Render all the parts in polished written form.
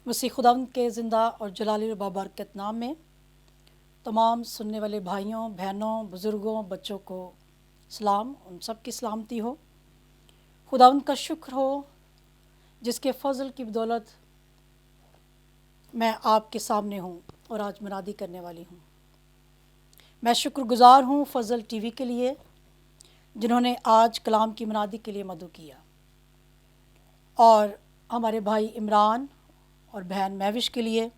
मसीह खुदावंद के ज़िंदा और जलाली और बाबरकत नाम में तमाम सुनने वाले भाइयों, बहनों, बुज़ुर्गों, बच्चों को सलाम। उन सब की सलामती हो। खुदावंद का शुक्र हो जिसके फ़ज़ल की बदौलत मैं आपके सामने हूँ और आज मुनादी करने वाली हूँ। मैं शुक्रगुज़ार हूँ फ़ज़ल टीवी के लिए जिन्होंने आज कलाम की मुनादी के लिए मदद किया, और हमारे भाई इमरान और बहन महविश के लिए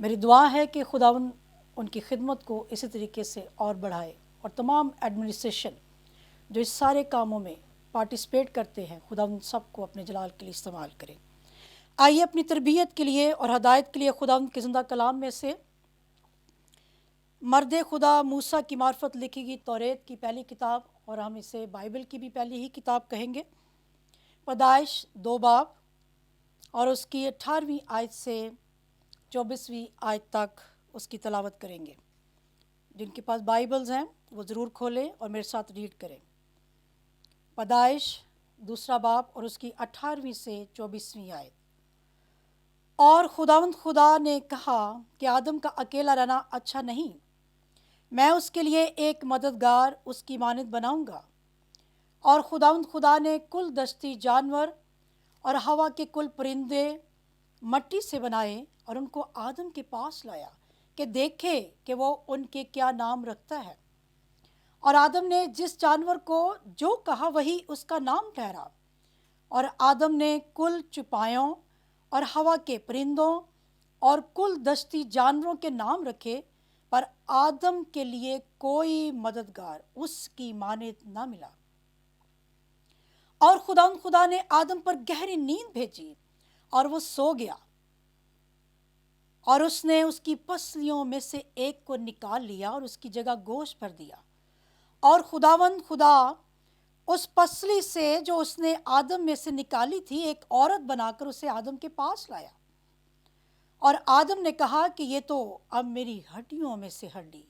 मेरी दुआ है कि खुदावंद उनकी खिदमत को इसी तरीके से और बढ़ाए, और तमाम एडमिनिस्ट्रेशन जो इस सारे कामों में पार्टिसिपेट करते हैं, खुदावंद सबको अपने जलाल के लिए इस्तेमाल करें। आइए अपनी तरबियत के लिए और हदायत के लिए खुदावंद के ज़िंदा कलाम में से मर्द खुदा मूसा की मार्फत लिखी गई तौरेत की पहली किताब, और हम इसे बाइबल की भी पहली ही किताब कहेंगे, पैदाइश 2 बाब और उसकी 18वीं आयत से 24वीं आयत तक उसकी तलावत करेंगे। जिनके पास बाइबल्स हैं वो ज़रूर खोलें और मेरे साथ रीड करें। पैदाइश 2 बाब और उसकी 18वीं से 24वीं आयत। और खुदावंद खुदा ने कहा कि आदम का अकेला रहना अच्छा नहीं, मैं उसके लिए एक मददगार उसकी मानद बनाऊंगा। और खुदावंद खुदा ने कुल दस्ती जानवर और हवा के कुल परिंदे मट्टी से बनाए और उनको आदम के पास लाया कि देखे कि वो उनके क्या नाम रखता है। और आदम ने जिस जानवर को जो कहा वही उसका नाम ठहरा। और आदम ने कुल चुपायों और हवा के परिंदों और कुल दस्ती जानवरों के नाम रखे, पर आदम के लिए कोई मददगार उसकी मानद ना मिला। और खुदा ने आदम पर गहरी नींद भेजी और वो सो गया, और उसने उसकी पसलियों में से एक को निकाल लिया और उसकी जगह गोश्त भर दिया। और खुदावंद खुदा उस पसली से जो उसने आदम में से निकाली थी एक औरत बनाकर उसे आदम के पास लाया। और आदम ने कहा कि ये तो अब मेरी हड्डियों में से हड्डी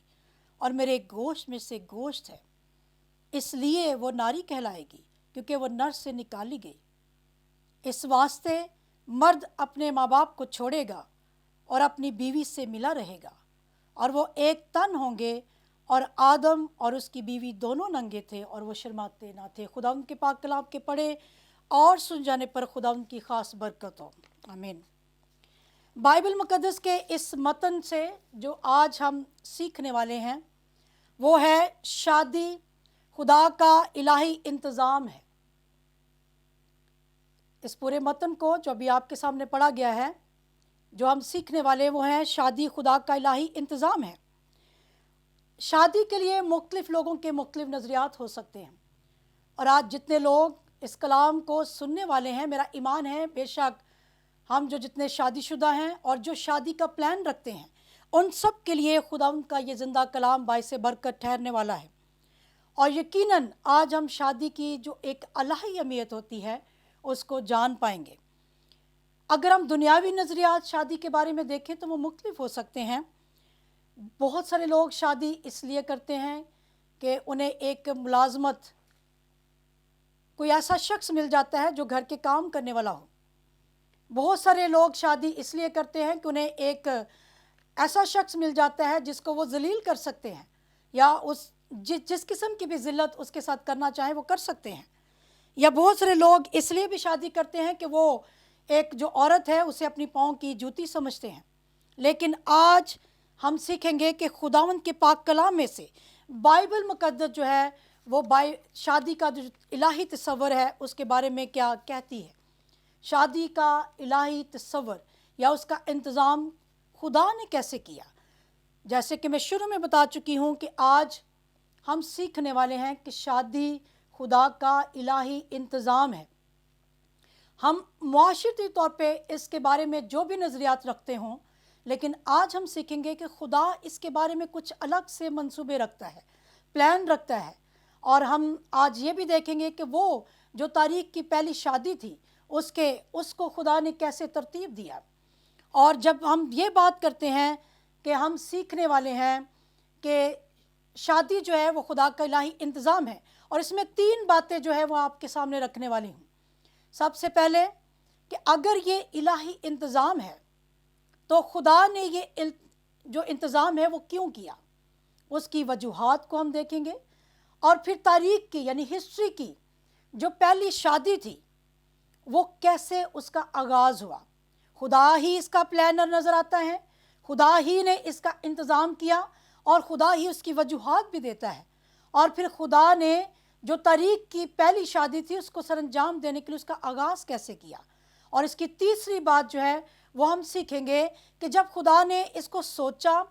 और मेरे गोश्त में से गोश्त है, इसलिए वो नारी कहलाएगी क्योंकि वो नर से निकाली गई। इस वास्ते मर्द अपने माँ बाप को छोड़ेगा और अपनी बीवी से मिला रहेगा, और वो एक तन होंगे। और आदम और उसकी बीवी दोनों नंगे थे और वो शर्माते ना थे। खुदावंद के पाक कलाम के पढ़े और सुन जाने पर खुदावंद की खास बरकत हो। आमीन। बाइबल मुकद्दस के इस मतन से जो आज हम सीखने वाले हैं वो है शादी खुदा का इलाही इंतज़ाम है। इस पूरे मतन को जो अभी आपके सामने पढ़ा गया है, जो हम सीखने वाले वो हैं शादी खुदा का इलाही इंतज़ाम है। शादी के लिए मुख्तलिफ़ लोगों के मुख्तलिफ़ नज़रियात हो सकते हैं, और आज जितने लोग इस कलाम को सुनने वाले हैं, मेरा ईमान है बेशक हम जो जितने शादीशुदा हैं और जो शादी का प्लान रखते हैं, उन सब के लिए खुदावंद का ये ज़िंदा कलाम बाइस बरकत ठहरने वाला है। और यकीनन आज हम शादी की जो एक इलाही अहमियत होती है उसको जान पाएंगे। अगर हम दुनियावी नज़रियात शादी के बारे में देखें तो वो मुख्तलिफ हो सकते हैं। बहुत सारे लोग शादी इसलिए करते हैं कि उन्हें एक मुलाजमत, कोई ऐसा शख्स मिल जाता है जो घर के काम करने वाला हो। बहुत सारे लोग शादी इसलिए करते हैं कि उन्हें एक ऐसा शख्स मिल जाता है जिसको वो जलील कर सकते हैं, या जिस किस्म की भी ज़िल्लत उसके साथ करना चाहें वो कर सकते हैं। या बहुत सारे लोग इसलिए भी शादी करते हैं कि वो एक जो औरत है उसे अपनी पाँव की जूती समझते हैं। लेकिन आज हम सीखेंगे कि खुदावंद के पाक कलाम में से बाइबल मुकद्दस जो है वो शादी का जो इलाही तस्वर है उसके बारे में क्या कहती है। शादी का इलाही तस्वर या उसका इंतज़ाम खुदा ने कैसे किया। जैसे कि मैं शुरू में बता चुकी हूँ कि आज हम सीखने वाले हैं कि शादी खुदा का इलाही इंतज़ाम है। हम मुआशरती तौर पे इसके बारे में जो भी नज़रियात रखते हों, लेकिन आज हम सीखेंगे कि खुदा इसके बारे में कुछ अलग से मंसूबे रखता है, प्लान रखता है। और हम आज ये भी देखेंगे कि वो जो तारीख़ की पहली शादी थी उसको खुदा ने कैसे तरतीब दिया। और जब हम ये बात करते हैं कि हम सीखने वाले हैं कि शादी जो है वो खुदा का इलाही इंतज़ाम है, और इसमें 3 बातें जो है वो आपके सामने रखने वाली हूँ। सबसे पहले کہ اگر یہ الہی انتظام ہے تو خدا نے یہ جو انتظام ہے وہ کیوں کیا، اس کی وجوہات کو ہم دیکھیں گے، اور پھر تاریخ کی یعنی ہسٹری کی جو پہلی شادی تھی وہ کیسے اس کا آغاز ہوا۔ خدا ہی اس کا پلانر نظر آتا ہے، خدا ہی نے اس کا انتظام کیا، اور خدا ہی اس کی وجوہات بھی دیتا ہے، اور پھر خدا نے جو تاریخ کی پہلی شادی تھی اس کو سر انجام دینے کے لیے اس کا آغاز کیسے کیا۔ اور اس کی تیسری بات جو ہے وہ ہم سیکھیں گے کہ جب خدا نے اس کو سوچا،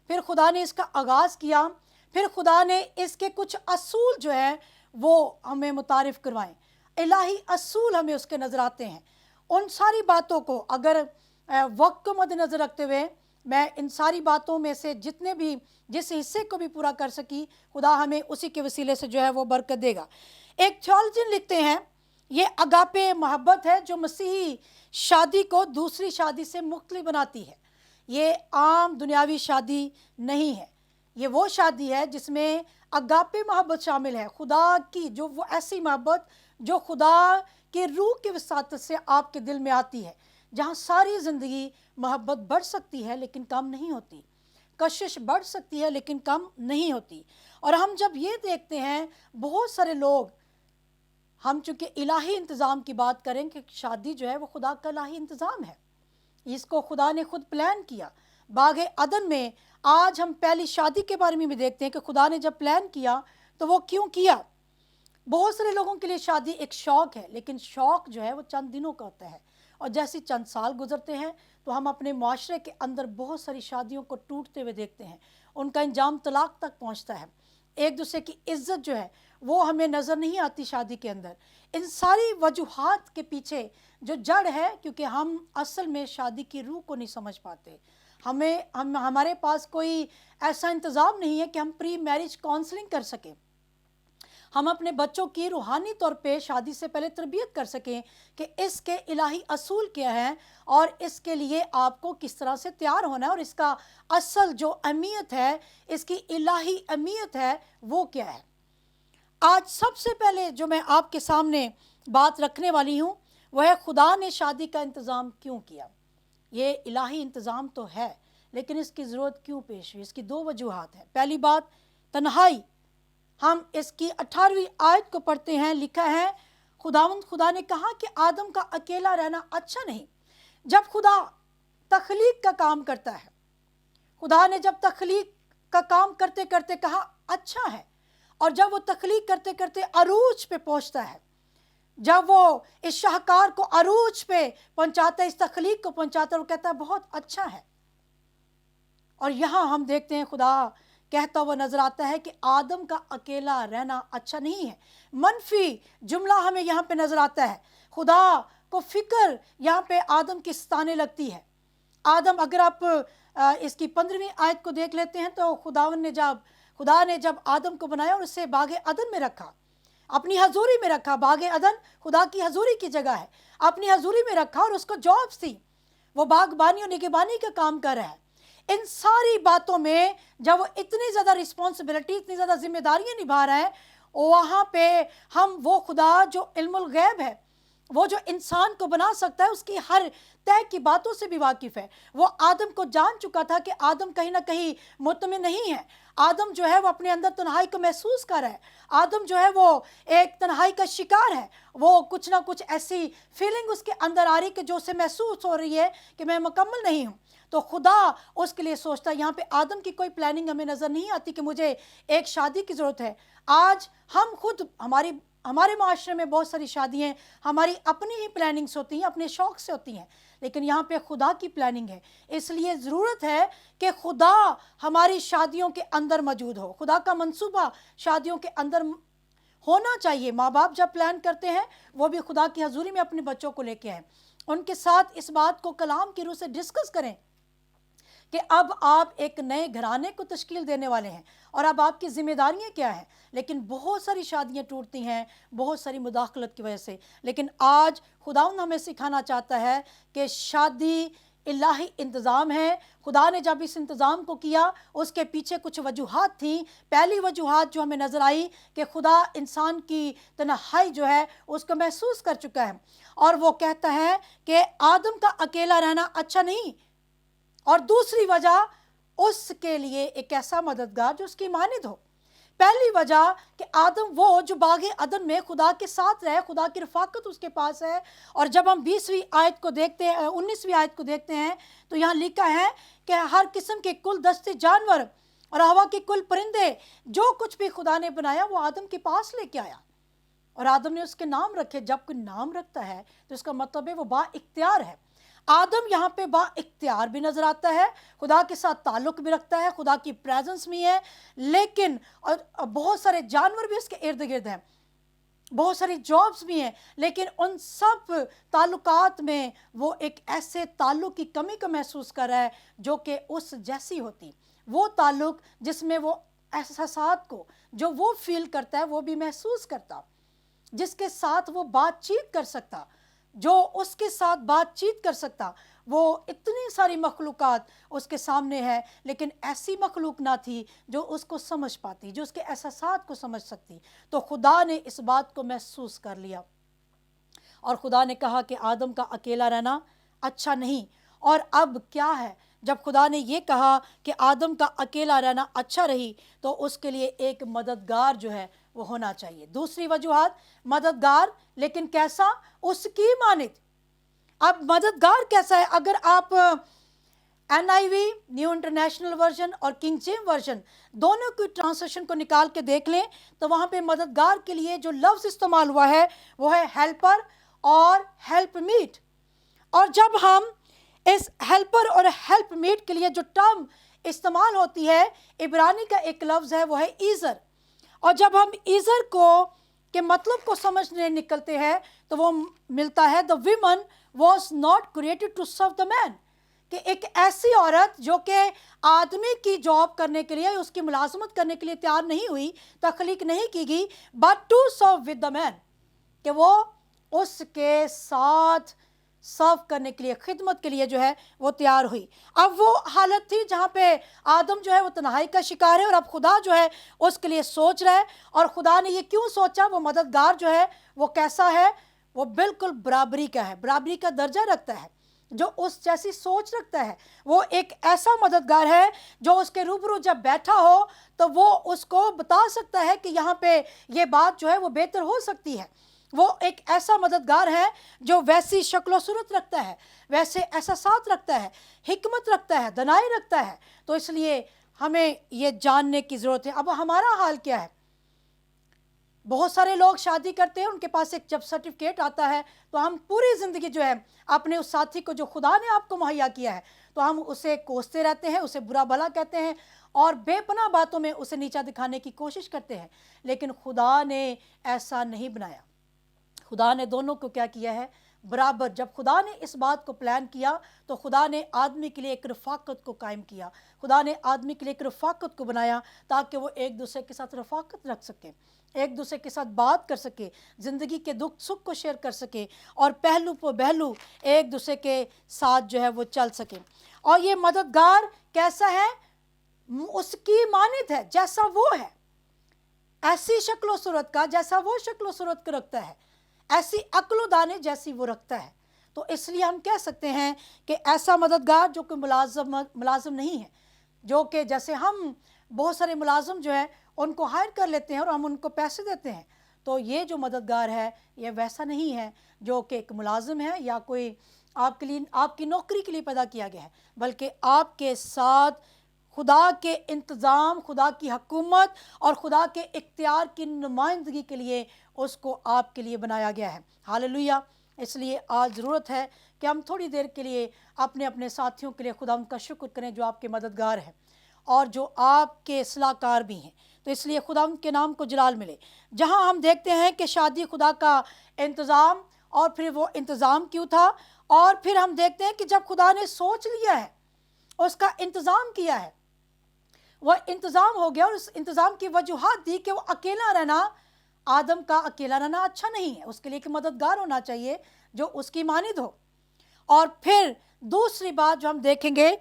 پھر خدا نے اس کا آغاز کیا، پھر خدا نے اس کے کچھ اصول جو ہیں وہ ہمیں متعارف کروائیں، الہی اصول ہمیں اس کے نظر آتے ہیں۔ ان ساری باتوں کو اگر وقت کو مد نظر رکھتے ہوئے میں ان ساری باتوں میں سے جس حصے کو بھی پورا کر سکی، خدا ہمیں اسی کے وسیلے سے جو ہے وہ برکت دے گا۔ ایک تھیولوجین لکھتے ہیں یہ اگاپے محبت ہے جو مسیحی شادی کو دوسری شادی سے مختلف بناتی ہے۔ یہ عام دنیاوی شادی نہیں ہے، یہ وہ شادی ہے جس میں اگاپے محبت شامل ہے، خدا کی جو وہ ایسی محبت جو خدا کے روح کی وساطت سے آپ کے دل میں آتی ہے، جہاں ساری زندگی محبت بڑھ سکتی ہے لیکن کم نہیں ہوتی، کشش بڑھ سکتی ہے لیکن کم نہیں ہوتی۔ اور ہم جب یہ دیکھتے ہیں بہت سارے لوگ، ہم چونکہ الہی انتظام کی بات کریں کہ شادی جو ہے وہ خدا کا الہی انتظام ہے، اس کو خدا نے خود پلان کیا۔ باغ عدن میں آج ہم پہلی شادی کے بارے میں بھی دیکھتے ہیں کہ خدا نے جب پلان کیا تو وہ کیوں کیا۔ بہت سارے لوگوں کے لیے شادی ایک شوق ہے، لیکن شوق جو ہے وہ چند دنوں کا ہوتا ہے، اور جیسے چند سال گزرتے ہیں تو ہم اپنے معاشرے کے اندر بہت ساری شادیوں کو ٹوٹتے ہوئے دیکھتے ہیں، ان کا انجام طلاق تک پہنچتا ہے، ایک دوسرے کی عزت جو ہے وہ ہمیں نظر نہیں آتی شادی کے اندر۔ ان ساری وجوہات کے پیچھے جو جڑ ہے کیونکہ ہم اصل میں شادی کی روح کو نہیں سمجھ پاتے، ہمارے پاس کوئی ایسا انتظام نہیں ہے کہ ہم پری میرج کاؤنسلنگ کر سکیں، ہم اپنے بچوں کی روحانی طور پہ شادی سے پہلے تربیت کر سکیں کہ اس کے الہی اصول کیا ہیں اور اس کے لیے آپ کو کس طرح سے تیار ہونا ہے، اور اس کا اصل جو اہمیت ہے، اس کی الہی اہمیت ہے وہ کیا ہے۔ آج سب سے پہلے جو میں آپ کے سامنے بات رکھنے والی ہوں وہ ہے خدا نے شادی کا انتظام کیوں کیا۔ یہ الہی انتظام تو ہے لیکن اس کی ضرورت کیوں پیش ہوئی، اس کی دو وجوہات ہیں۔ پہلی بات تنہائی، ہم اس کی 18ویں آیت کو پڑھتے ہیں، لکھا ہے خدا نے کہا کہ آدم کا اکیلا رہنا اچھا نہیں۔ جب خدا تخلیق کا کام کرتا ہے، خدا نے جب تخلیق کا کام کرتے کرتے کہا اچھا ہے، اور جب وہ تخلیق کرتے کرتے عروج پہ پہنچتا ہے، جب وہ اس شاہکار کو عروج پہ پہنچاتا ہے، اس تخلیق کو پہنچاتا ہے، وہ کہتا ہے بہت اچھا ہے۔ اور یہاں ہم دیکھتے ہیں خدا کہتا ہوا نظر آتا ہے کہ آدم کا اکیلا رہنا اچھا نہیں ہے، منفی جملہ ہمیں یہاں پہ نظر آتا ہے، خدا کو فکر یہاں پہ آدم کی ستانے لگتی ہے۔ آدم، اگر آپ اس کی 15ویں آیت کو دیکھ لیتے ہیں تو خدا نے جب آدم کو بنایا اور اسے باغ عدن میں رکھا، اپنی حضوری میں رکھا، باغ عدن خدا کی حضوری کی جگہ ہے، اپنی حضوری میں رکھا، اور اس کو جابس تھی، وہ باغبانی اور نگہبانی کا کام کر رہا ہے۔ ان ساری باتوں میں جب وہ اتنی زیادہ رسپانسبلٹی، اتنی زیادہ ذمہ داریاں نبھا رہا ہے، وہاں پہ ہم وہ خدا جو علم الغیب ہے، وہ جو انسان کو بنا سکتا ہے، اس کی ہر طے کی باتوں سے بھی واقف ہے، وہ آدم کو جان چکا تھا کہ آدم کہیں نہ کہیں مطمئن نہیں ہے، آدم جو ہے وہ اپنے اندر تنہائی کو محسوس کر رہا ہے، آدم جو ہے وہ ایک تنہائی کا شکار ہے، وہ کچھ نہ کچھ ایسی فیلنگ اس کے اندر آ رہی کہ جو اسے محسوس ہو رہی ہے کہ میں مکمل نہیں ہوں۔ تو خدا اس کے لیے سوچتا ہے، یہاں پہ آدم کی کوئی پلاننگ ہمیں نظر نہیں آتی کہ مجھے ایک شادی کی ضرورت ہے۔ آج ہم خود ہمارے معاشرے میں بہت ساری شادیاں ہماری اپنی ہی پلاننگز ہوتی ہیں، اپنے شوق سے ہوتی ہیں، لیکن یہاں پہ خدا کی پلاننگ ہے، اس لیے ضرورت ہے کہ خدا ہماری شادیوں کے اندر موجود ہو، خدا کا منصوبہ شادیوں کے اندر ہونا چاہیے۔ ماں باپ جب پلان کرتے ہیں وہ بھی خدا کی حضوری میں اپنے بچوں کو لے کے آئیں، ان کے ساتھ اس بات کو کلام کی روح سے ڈسکس کریں کہ اب آپ ایک نئے گھرانے کو تشکیل دینے والے ہیں اور اب آپ کی ذمہ داریاں کیا ہیں۔ لیکن بہت ساری شادیاں ٹوٹتی ہیں بہت ساری مداخلت کی وجہ سے، لیکن آج خداوند ہمیں سکھانا چاہتا ہے کہ شادی الہی انتظام ہے۔ خدا نے جب اس انتظام کو کیا اس کے پیچھے کچھ وجوہات تھیں۔ پہلی وجوہات جو ہمیں نظر آئی کہ خدا انسان کی تنہائی جو ہے اس کو محسوس کر چکا ہے، اور وہ کہتا ہے کہ آدم کا اکیلا رہنا اچھا نہیں، اور دوسری وجہ اس کے لیے ایک ایسا مددگار جو اس کی مانند ہو۔ پہلی وجہ کہ آدم وہ جو باغ عدن میں خدا کے ساتھ رہے، خدا کی رفاقت اس کے پاس ہے، اور جب ہم 20ویں آیت کو دیکھتے ہیں، 19ویں آیت کو دیکھتے ہیں تو یہاں لکھا ہے کہ ہر قسم کے کل دستے جانور اور ہوا کے کل پرندے جو کچھ بھی خدا نے بنایا وہ آدم کے پاس لے کے آیا، اور آدم نے اس کے نام رکھے۔ جب کوئی نام رکھتا ہے تو اس کا مطلب ہے وہ با اختیار ہے۔ آدم یہاں پہ با اختیار بھی نظر آتا ہے، خدا کے ساتھ تعلق بھی رکھتا ہے، خدا کی پریزنس بھی ہے، لیکن بہت سارے جانور بھی اس کے ارد گرد ہیں، بہت ساری جابز بھی ہیں، لیکن ان سب تعلقات میں وہ ایک ایسے تعلق کی کمی کو محسوس کر رہا ہے جو کہ اس جیسی ہوتی، وہ تعلق جس میں وہ احساسات کو جو وہ فیل کرتا ہے وہ بھی محسوس کرتا، جس کے ساتھ وہ بات چیت کر سکتا، جو اس کے ساتھ بات چیت کر سکتا۔ وہ اتنی ساری مخلوقات اس کے سامنے ہے، لیکن ایسی مخلوق نہ تھی جو اس کو سمجھ پاتی، جو اس کے احساسات کو سمجھ سکتی۔ تو خدا نے اس بات کو محسوس کر لیا، اور خدا نے کہا کہ آدم کا اکیلا رہنا اچھا نہیں۔ اور اب کیا ہے، جب خدا نے یہ کہا کہ آدم کا اکیلا رہنا اچھا رہی تو اس کے لیے ایک مددگار جو ہے وہ ہونا چاہیے۔ دوسری وجوہات، مددگار لیکن کیسا؟ اس کی مانند۔ اب مددگار کیسا ہے؟ اگر آپ NIV نیو انٹرنیشنل ورژن اور کنگ جیم ورژن دونوں کی ٹرانسلیشن کو نکال کے دیکھ لیں تو وہاں پہ مددگار کے لیے جو لفظ استعمال ہوا ہے وہ ہے ہیلپر اور ہیلپ میٹ۔ اور جب ہم اس ہیلپر اور ہیلپ میٹ کے لیے جو ٹرم استعمال ہوتی ہے، عبرانی کا ایک لفظ ہے وہ ہے ایزر، اور جب ہم ایزر کو کے مطلب کو سمجھنے نکلتے ہیں تو وہ ملتا ہے the woman was not created to serve the man، کہ ایک ایسی عورت جو کہ آدمی کی جاب کرنے کے لیے، اس کی ملازمت کرنے کے لیے تیار نہیں ہوئی، تخلیق نہیں کی گئی، but to serve with the man، کہ وہ اس کے ساتھ سرو کرنے کے لیے، خدمت کے لیے جو ہے وہ تیار ہوئی۔ اب وہ حالت تھی جہاں پہ آدم جو ہے وہ تنہائی کا شکار ہے، اور اب خدا جو ہے اس کے لیے سوچ رہا ہے، اور خدا نے یہ کیوں سوچا؟ وہ مددگار جو ہے وہ کیسا ہے؟ وہ بالکل برابری کا ہے، برابری کا درجہ رکھتا ہے، جو اس جیسی سوچ رکھتا ہے۔ وہ ایک ایسا مددگار ہے جو اس کے روبرو جب بیٹھا ہو تو وہ اس کو بتا سکتا ہے کہ یہاں پہ یہ بات جو ہے وہ بہتر ہو سکتی ہے۔ وہ ایک ایسا مددگار ہے جو ویسی شکل و صورت رکھتا ہے، ویسے احساسات رکھتا ہے، حکمت رکھتا ہے، دانائی رکھتا ہے۔ تو اس لیے ہمیں یہ جاننے کی ضرورت ہے۔ اب ہمارا حال کیا ہے؟ بہت سارے لوگ شادی کرتے ہیں، ان کے پاس ایک جب سرٹیفکیٹ آتا ہے تو ہم پوری زندگی جو ہے اپنے اس ساتھی کو جو خدا نے آپ کو مہیا کیا ہے تو ہم اسے کوستے رہتے ہیں، اسے برا بھلا کہتے ہیں، اور بے پناہ باتوں میں اسے نیچا دکھانے کی کوشش کرتے ہیں، لیکن خدا نے ایسا نہیں بنایا۔ خدا نے دونوں کو کیا کیا ہے؟ برابر۔ جب خدا نے اس بات کو پلان کیا تو خدا نے آدمی کے لیے ایک رفاقت کو قائم کیا، خدا نے آدمی کے لیے ایک رفاقت کو بنایا تاکہ وہ ایک دوسرے کے ساتھ رفاقت رکھ سکے، ایک دوسرے کے ساتھ بات کر سکے، زندگی کے دکھ سکھ کو شیئر کر سکے، اور پہلو پہ پہلو ایک دوسرے کے ساتھ جو ہے وہ چل سکے۔ اور یہ مددگار کیسا ہے؟ اس کی مانند ہے، جیسا وہ ہے، ایسی شکل و صورت کا جیسا وہ شکل و صورت کو رکھتا ہے، ایسی عقل و دانے جیسی وہ رکھتا ہے۔ تو اس لیے ہم کہہ سکتے ہیں کہ ایسا مددگار جو کہ ملازم نہیں ہے، جو کہ جیسے ہم بہت سارے ملازم جو ہے ان کو ہائر کر لیتے ہیں اور ہم ان کو پیسے دیتے ہیں، تو یہ جو مددگار ہے یہ ویسا نہیں ہے جو کہ ایک ملازم ہے یا کوئی آپ کے لیے، آپ کی نوکری کے لیے پیدا کیا گیا ہے، بلکہ آپ کے ساتھ خدا کے انتظام، خدا کی حکومت اور خدا کے اختیار کی نمائندگی کے لیے اس کو آپ کے لیے بنایا گیا ہے۔ ہاللویا۔ اس لیے آج ضرورت ہے کہ ہم تھوڑی دیر کے لیے اپنے اپنے ساتھیوں کے لیے خدا ان کا شکر کریں جو آپ کے مددگار ہیں اور جو آپ کے اصلاح کار بھی ہیں۔ تو اس لیے خدا ان کے نام کو جلال ملے۔ جہاں ہم دیکھتے ہیں کہ شادی خدا کا انتظام، اور پھر وہ انتظام کیوں تھا، اور پھر ہم دیکھتے ہیں کہ جب خدا نے سوچ لیا ہے، اس کا انتظام کیا ہے، وہ انتظام ہو گیا، اور اس انتظام کی وجوہات دی کہ وہ اکیلا رہنا، آدم کا اکیلا رہنا اچھا نہیں ہے، اس کے لیے ایک مددگار ہونا چاہیے جو اس کی مانند ہو۔ اور پھر दूसरी बात जो हम देखेंगे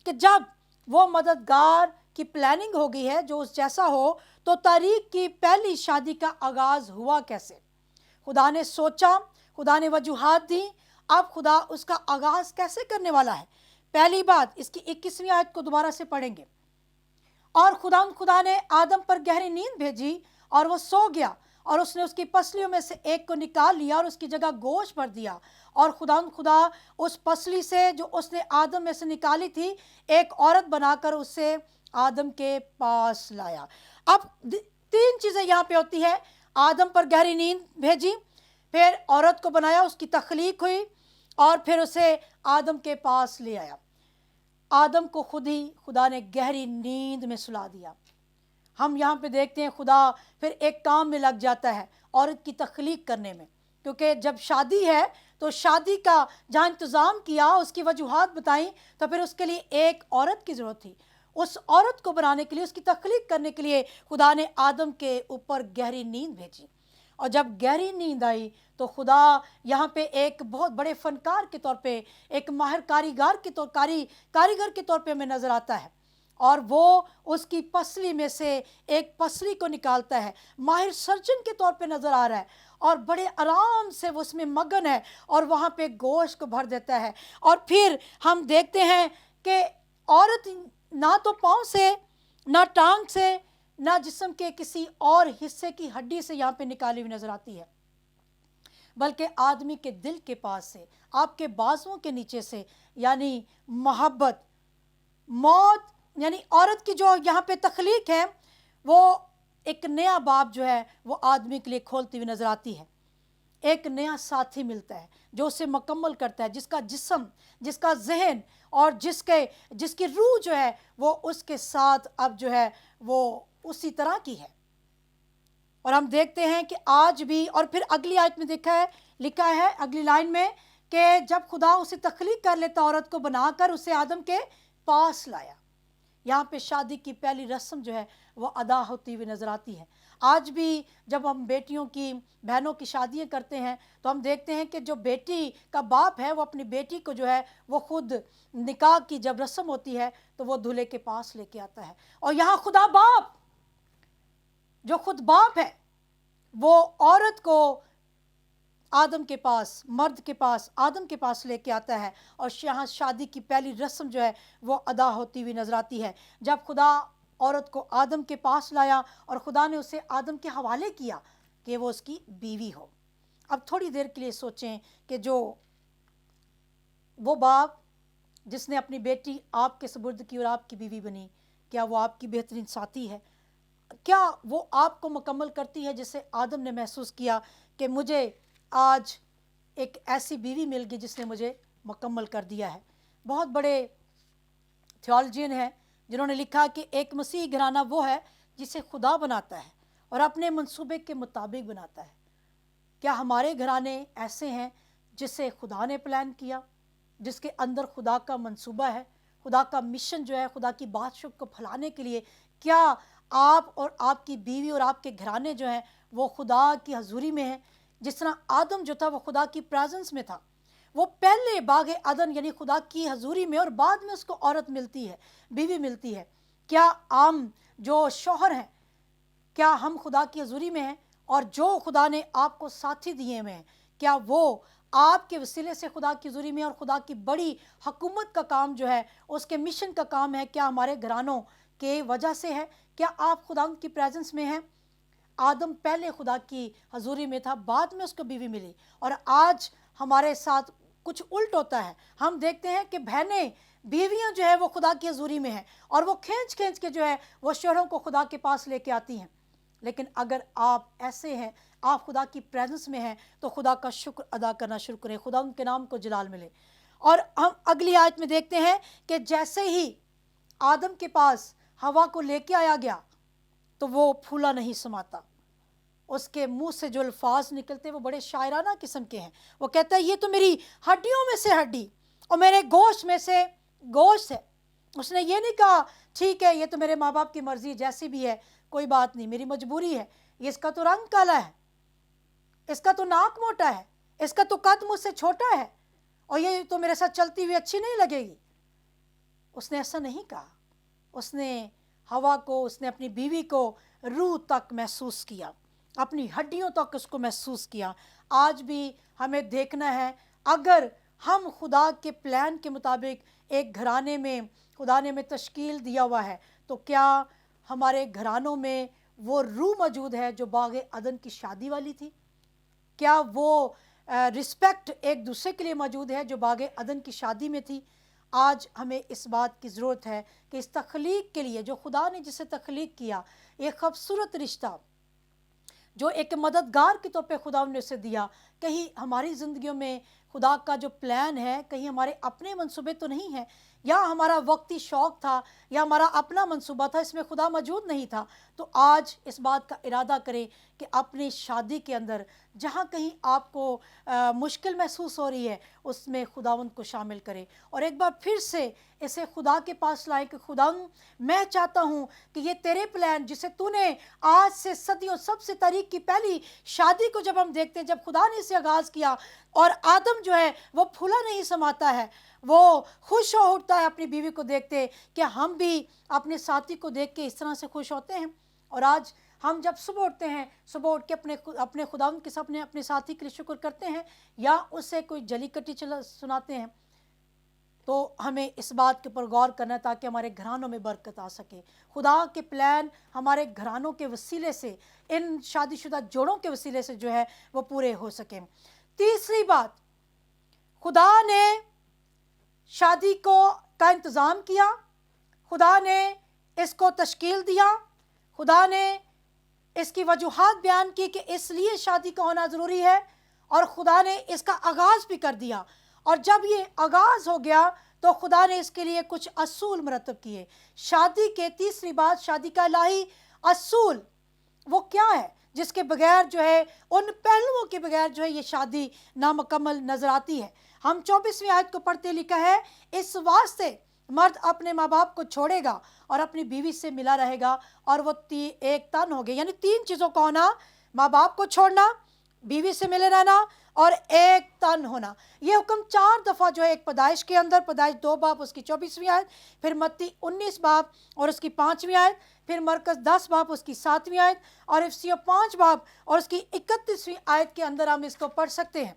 कि जब वो मददगार की प्लानिंग हो गई है जो उस जैसा हो, तो तारीख की पहली शादी का आगाज़ हुआ कैसे? खुदा ने सोचा, खुदा ने वजूहात दी, अब खुदा उसका आगाज़ कैसे करने वाला है? पहली बात, इसकी 21वीं आयत को दोबारा से पढ़ेंगे। और खुदा ने आदम पर गहरी नींद भेजी और वो सो गया, और उसने उसकी पसलियों में से एक को निकाल लिया और उसकी जगह गोश्त भर दिया। और खुदा उस पसली से जो उसने आदम में से निकाली थी एक औरत बनाकर उसे आदम के पास लाया। अब तीन चीज़ें यहाँ पे होती है। आदम पर गहरी नींद भेजी, फिर औरत को बनाया, उसकी तख्लीक हुई, और फिर उसे आदम के पास ले आया। आदम को खुदा ने गहरी नींद में सुला दिया। हम यहाँ पे देखते हैं खुदा फिर एक काम में लग जाता है औरत की तख्लीक करने में, क्योंकि जब शादी है तो शादी का जहाँ इंतज़ाम किया, उसकी वजूहात बताई, तो फिर उसके लिए एक औरत की ज़रूरत थी। उस औरत को बनाने के लिए, उसकी तख्लीक करने के लिए खुदा ने आदम के ऊपर गहरी नींद भेजी। और जब गहरी नींद आई तो खुदा यहाँ पे एक बहुत बड़े फनकार के तौर पे, एक माहिर कारीगर के तौर पे हमें नज़र आता है, और वो उसकी पसली में से एक पसली को निकालता है। माहिर सर्जन के तौर पे नज़र आ रहा है, और बड़े आराम से वो उसमें मगन है, और वहाँ पे गोश्त को भर देता है। और फिर हम देखते हैं कि औरत ना तो पाँव से, ना टांग से, ना जिस्म के किसी और हिस्से की हड्डी से यहाँ पे निकाली हुई नज़र आती है, बल्कि आदमी के दिल के पास से, आपके बाजुओं के नीचे से, यानी मोहब्बत, मौत, यानी औरत की जो यहाँ पे तख्लीक है, वो एक नया बाब जो है वो आदमी के लिए खोलती हुई नज़र आती है। एक नया साथी मिलता है जो उसे मुकम्मल करता है, जिसका जिस्म, जिसका जहन और जिसकी रूह जो है वो उसके साथ अब जो है वो उसी तरह की है। और हम देखते हैं कि आज भी, और फिर अगली आयत में लिखा है अगली लाइन में कि जब खुदा उसे तख्लीक कर लेता, औरत को बनाकर उसे आदम के पास लाया। यहाँ पे शादी की पहली रस्म जो है वो अदा होती हुई नज़र आती है। आज भी जब हम बेटियों की, बहनों की शादियाँ करते हैं तो हम देखते हैं कि जो बेटी का बाप है वो अपनी बेटी को जो है वो खुद निकाह की जब रस्म होती है तो वो दूल्हे के पास लेके आता है। और यहाँ खुदा बाप, जो खुद बाप है, वो औरत को आदम के पास, मर्द के पास, आदम के पास लेके आता है, और यहाँ शादी की पहली रस्म जो है वो अदा होती हुई नजर आती है। जब खुदा औरत को आदम के पास लाया और खुदा ने उसे आदम के हवाले किया कि वो उसकी बीवी हो। अब थोड़ी देर के लिए सोचें कि जो वो बाप जिसने अपनी बेटी आपके सुपुर्द की और आपकी बीवी बनी, क्या वो आपकी बेहतरीन साथी है? क्या वो आपको मुकम्मल करती है जैसे आदम ने महसूस किया कि मुझे आज एक ऐसी बीवी मिल गई जिसने मुझे मुकम्मल कर दिया है? बहुत बड़े थियोलॉजियन हैं जिन्होंने लिखा कि एक मसीही घराना वो है जिसे खुदा बनाता है और अपने मंसूबे के मुताबिक बनाता है। क्या हमारे घराने ऐसे हैं जिसे खुदा ने प्लान किया, जिसके अंदर खुदा का मंसूबा है, खुदा का मिशन जो है, खुदा की बादशाह को फैलाने के लिए? क्या आप और आपकी बीवी और आपके घराने जो हैं वो खुदा की हजूरी में हैं? जिस तरह आदम जो था वो खुदा की प्रेजेंस में था, वो पहले बाग अदन यानी खुदा की हजूरी में, और बाद में उसको औरत मिलती है, बीवी मिलती है। क्या हम जो शौहर हैं, क्या हम खुदा की हजूरी में हैं? और जो खुदा ने आपको साथी दिए हुए हैं, क्या वो आपके वसीले से खुदा की हजूरी में, और खुदा की बड़ी हुकूमत का काम जो है, उसके मिशन का काम है, क्या हमारे घरानों के वजह से है? क्या आप खुदा की प्रेजेंस में हैं? आदम पहले खुदा की हजूरी में था, बाद में उसको बीवी मिली, और आज हमारे साथ कुछ उल्ट होता है। हम देखते हैं कि बहनें, बीवियां जो है वो खुदा की हजूरी में हैं, और वो खींच खींच के जो है वो शोहरों को खुदा के पास लेके आती हैं। लेकिन अगर आप ऐसे हैं, आप खुदा की प्रेजेंस में हैं, तो खुदा का शुक्र अदा करना शुरू करें, खुदा उनके नाम को जलाल मिले। और हम अगली आयत में देखते हैं कि जैसे ही आदम के पास हवा को लेके आया गया तो वो फूला नहीं समाता। उसके मुंह से जो अल्फाज निकलते वो बड़े शायराना किस्म के हैं। वो कहता है ये तो मेरी हड्डियों में से हड्डी और मेरे गोश्त में से गोश्त है। उसने ये नहीं कहा ठीक है ये तो मेरे माँ बाप की मर्जी, जैसी भी है कोई बात नहीं, मेरी मजबूरी है। ये इसका तो रंग काला है, इसका तो नाक मोटा है, इसका तो कद मुझसे छोटा है, और ये तो मेरे साथ चलती हुई अच्छी नहीं लगेगी। उसने ऐसा नहीं कहा। उसने हवा को, उसने अपनी बीवी को रूह तक महसूस किया, अपनी हड्डियों तक उसको महसूस किया। आज भी हमें देखना है, अगर हम खुदा के प्लान के मुताबिक एक घराने में खुदा ने हमें तश्कील दिया हुआ है, तो क्या हमारे घरानों में वो रूह मौजूद है जो बाग़ अदन की शादी वाली थी? क्या वो रिस्पेक्ट एक दूसरे के लिए मौजूद है जो बाग़ अदन की शादी में थी? आज हमें इस बात की ज़रूरत है कि इस तख्लीक के लिए, जो खुदा ने जिसे तख्लीक किया, एक खूबसूरत रिश्ता जो एक मददगार के तौर पे खुदा ने उसे दिया, कहीं हमारी ज़िंदगियों में खुदा का जो प्लान है, कहीं हमारे अपने मंसूबे तो नहीं है, या हमारा वक्ती शौक़ था, या हमारा अपना मंसूबा था, इसमें खुदा मौजूद नहीं था। तो आज इस बात का इरादा करें कि अपनी शादी के अंदर जहाँ कहीं आपको मुश्किल महसूस हो रही है, उसमें खुदावंद को शामिल करें और एक बार फिर से इसे खुदा के पास लाएं कि खुदा, मैं चाहता हूँ कि ये तेरे प्लान जिसे तूने आज से सदियों, सबसे तारीख की पहली शादी को जब हम देखते हैं, जब खुदा ने इसे आगाज़ किया और आदम जो है वो फूला नहीं समाता है, वो खुश हो उठता है अपनी बीवी को देखते कि हम भी अपने साथी को देख के इस तरह से खुश होते हैं। और आज हम जब सुबह उठते हैं, सुबह उठ के अपने खुदावंद के सामने अपने साथी के लिए शुक्र करते हैं या उससे कोई जली कटी सुनाते हैं, तो हमें इस बात के ऊपर गौर करना है ताकि हमारे घरानों में बरकत आ सके। खुदा के प्लान हमारे घरानों के वसीले से, इन शादीशुदा जोड़ों के वसीले से जो है वो पूरे हो सकें। तीसरी बात, खुदा ने शादी का इंतज़ाम किया, खुदा ने इसको तश्कील दिया, खुदा ने इसकी वजूहात बयान की कि इसलिए शादी का होना ज़रूरी है, और खुदा ने इसका आगाज़ भी कर दिया। और जब ये आगाज़ हो गया तो खुदा ने इसके लिए कुछ असूल मरतब किए। शादी के तीसरी बात, शादी का इलाही असूल वो क्या है जिसके बगैर जो है, उन पहलुओं के बगैर जो है ये शादी नामुकम्मल नज़र आती है। हम 24वीं आयत को पढ़ते लिखा है, इस वास्ते मर्द अपने माँ बाप को छोड़ेगा और अपनी बीवी से मिला रहेगा और वो एक तन हो गए। यानी तीन चीज़ों का होना, माँ बाप को छोड़ना, बीवी से मिले रहना और एक तन होना। ये हुक्म 4 दफ़ा जो है, एक पैदाइश के अंदर, पैदाइश 2 बाब उसकी 24वीं आयत, फिर मत्ती 19 बाब और उसकी 5वीं आयत, फिर मरकज़ 10 बाब उसकी 7वीं आयत और इफसियों 5 बाब और उसकी 31वीं आयत के अंदर हम इसको पढ़ सकते हैं।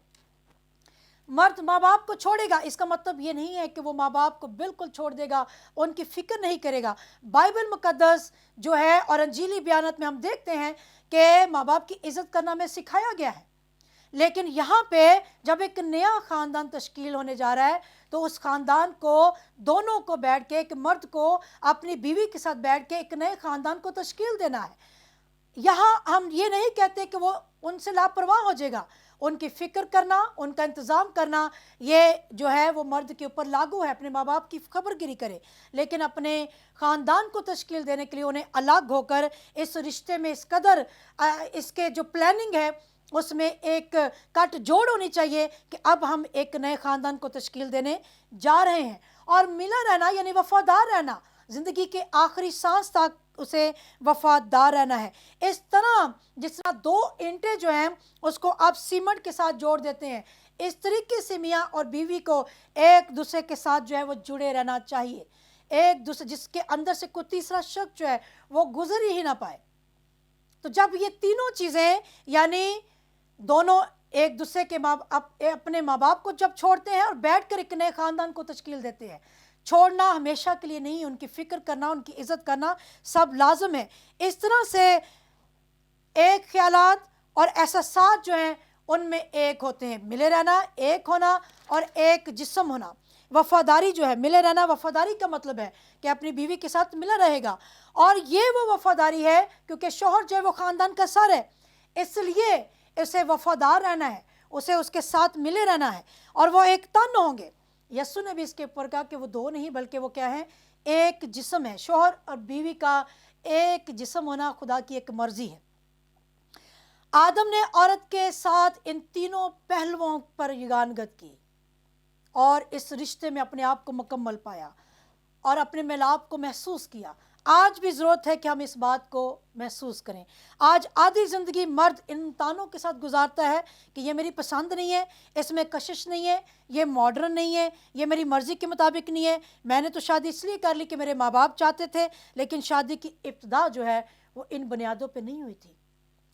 मर्द माँ बाप को छोड़ेगा, इसका मतलब ये नहीं है कि वो माँ बाप को बिल्कुल छोड़ देगा, उनकी फ़िक्र नहीं करेगा। बाइबल मुक़द्दस जो है और अंजीली बयानत में हम देखते हैं कि माँ बाप की इज़्ज़त करना हमें सिखाया गया है, लेकिन यहाँ पे जब एक नया ख़ानदान तश्कील होने जा रहा है तो उस ख़ानदान को, दोनों को बैठ के, एक मर्द को अपनी बीवी के साथ बैठ के एक नए ख़ानदान को तश्कील देना है। यहाँ हम ये नहीं कहते कि वो उनसे लापरवाह हो जाएगा, उनकी फ़िक्र करना, उनका इंतज़ाम करना, ये जो है वो मर्द के ऊपर लागू है, अपने माँ बाप की खबरगिरी करे, लेकिन अपने ख़ानदान को तश्कील देने के लिए उन्हें अलग होकर इस रिश्ते में इस कदर इसके जो प्लानिंग है उसमें एक कट जोड़ होनी चाहिए कि अब हम एक नए ख़ानदान को तश्कील देने जा रहे हैं। और मिला रहना यानी वफ़ादार रहना, ज़िंदगी के आखिरी सांस तक उसे वफ़ादार रहना है। इस तरह जिस तरह 2 ईंटें जो हैं उसको आप सीमेंट के साथ जोड़ देते हैं, इस तरीके से मियाँ और बीवी को एक दूसरे के साथ जो है वो जुड़े रहना चाहिए, एक दूसरे जिसके अंदर से कोई तीसरा शख्स जो है वो गुजर ही ना पाए। तो जब ये तीनों चीज़ें, यानी दोनों एक दूसरे के अपने माँ बाप को जब छोड़ते हैं और बैठकर एक नए ख़ानदान को तश्कील देते हैं, छोड़ना हमेशा के लिए नहीं, उनकी फ़िक्र करना, उनकी इज़्ज़त करना सब लाजम है। इस तरह से एक ख्यालात और एहसासात जो हैं उनमें एक होते हैं, मिले रहना, एक होना और एक जिस्म होना। वफ़ादारी जो है, मिले रहना, वफ़ादारी का मतलब है कि अपनी बीवी के साथ मिला रहेगा, और ये वो वफ़ादारी है क्योंकि शौहर जो है वो ख़ानदान का सर है, इसलिए उसे वफ़ादार रहना है, उसे उसके साथ मिले रहना है और वो एक तन होंगे। यीशु ने भी इसके ऊपर कहा कि वो 2 नहीं बल्कि वो क्या है, एक जिस्म है। शौहर और बीवी का एक जिस्म होना खुदा की एक मर्ज़ी है। आदम ने औरत के साथ इन तीनों पहलुओं पर यगानगत की और इस रिश्ते में अपने आप को मुकम्मल पाया और अपने मिलाप को महसूस किया। आज भी ज़रूरत है कि हम इस बात को महसूस करें। आज आधी ज़िंदगी मर्द इन तानों के साथ गुजारता है कि ये मेरी पसंद नहीं है, इसमें कशिश नहीं है, ये मॉडर्न नहीं है, ये मेरी मर्ज़ी के मुताबिक नहीं है, मैंने तो शादी इसलिए कर ली कि मेरे माँ बाप चाहते थे। लेकिन शादी की इब्तिदा जो है वो इन बुनियादों पे नहीं हुई थी।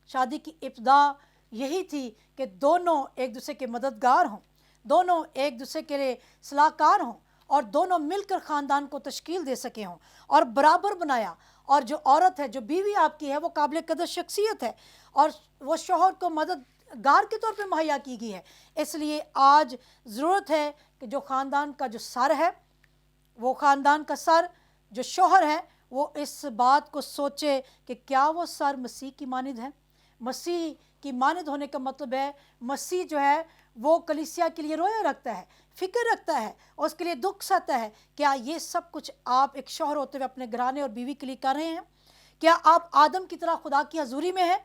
शादी की इब्तिदा यही थी कि दोनों एक दूसरे के मददगार हों, दोनों एक दूसरे के लिए सलाहकार हों और दोनों मिलकर ख़ानदान को तश्कील दे सके हों और बराबर बनाया। और जो औरत है, जो बीवी आपकी है, वो काबिल कदर शख्सियत है और वो शौहर को मददगार के तौर पे मुहैया की गई है। इसलिए आज ज़रूरत है कि जो ख़ानदान का जो सर है, वो ख़ानदान का सर जो शौहर है, वो इस बात को सोचे कि क्या वो सर मसीह की मानिद है। मसीह की मानिद होने का मतलब है मसीह जो है वो कलीसिया के लिए रोया रखता है, फिक्र रखता है, और उसके लिए दुख सहता है। क्या ये सब कुछ आप एक शौहर होते हुए अपने घराने और बीवी के लिए कर रहे हैं? क्या आप आदम की तरह खुदा की हजूरी में हैं,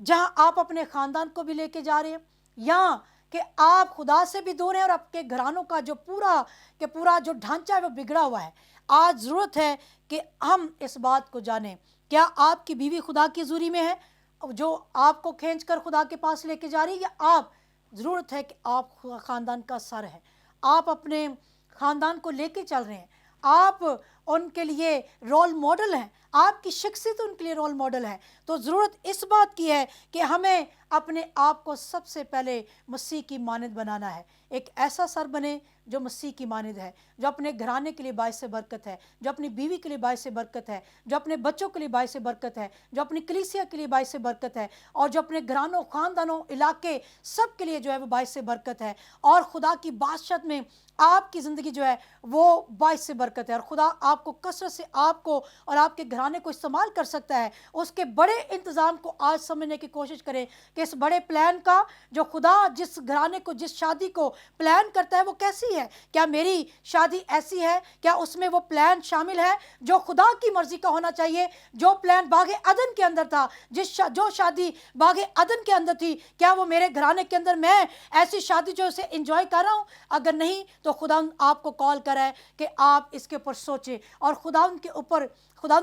जहां आप अपने ख़ानदान को भी लेके जा रहे हैं, या कि आप खुदा से भी दूर हैं और आपके घरानों का जो पूरा जो ढांचा है वो बिगड़ा हुआ है? आज ज़रूरत है कि हम इस बात को जानें। क्या आपकी बीवी खुदा की हजूरी में है, जो आपको खींच कर खुदा के पास लेके जा रही है, या आप ज़रूरत है कि आप ख़ानदान का सर है, आप अपने ख़ानदान को लेके चल रहे हैं, आप उनके लिए रोल मॉडल हैं, आपकी शख्सियत उनके लिए रोल मॉडल है। तो ज़रूरत इस बात की है कि हमें अपने आप को सबसे पहले मसीह की मानद बनाना है। एक ऐसा सर बने जो मसीह की मानद है, जो अपने घराने के लिए बाइस बरकत है, जो अपनी बीवी के लिए बाइस बरकत है, जो अपने बच्चों के लिए बाइस बरकत है, जो अपनी कलीसिया के लिए बाइस बरकत है, और जो अपने घरानों, ख़ानदानों, इलाके सब के लिए जो है वो बाइस बरकत है। और खुदा की बादशाहत में आपकी ज़िंदगी जो है वो बाइस बरकत है, और खुदा आपको कसरत से आपको और आपके घराने को इस्तेमाल कर सकता है। उसके बड़े इंतज़ाम को आज समझने की कोशिश करें कि इस बड़े प्लान का जो खुदा जिस घराने को, जिस शादी को प्लान करता है वो कैसी है। क्या मेरी शादी ऐसी है? क्या उसमें वो प्लान शामिल है जो खुदा की मर्ज़ी का होना चाहिए? जो प्लान बागे अदन के अंदर था, जो शादी बागे अदन के अंदर थी, क्या वो मेरे घराने के अंदर मैं ऐसी शादी जो उसे इंजॉय कर रहा हूँ? अगर नहीं तो खुदा आपको कॉल करा है कि आप इसके ऊपर सोचें और खुदा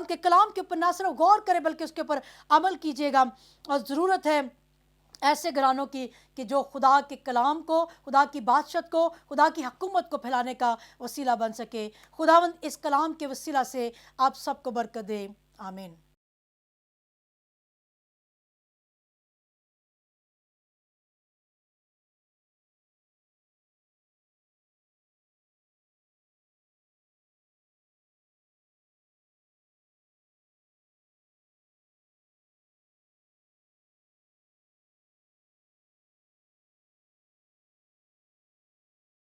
के कलाम के ऊपर ना सिर्फ गौर करें बल्कि उसके ऊपर अमल कीजिएगा। और ज़रूरत है ऐसे घरानों की कि जो खुदा के कलाम को, खुदा की बादशाहत को, खुदा की हुकूमत को फैलाने का वसीला बन सके। खुदावंद इस कलाम के वसीला से आप सबको बरकत दे। आमीन।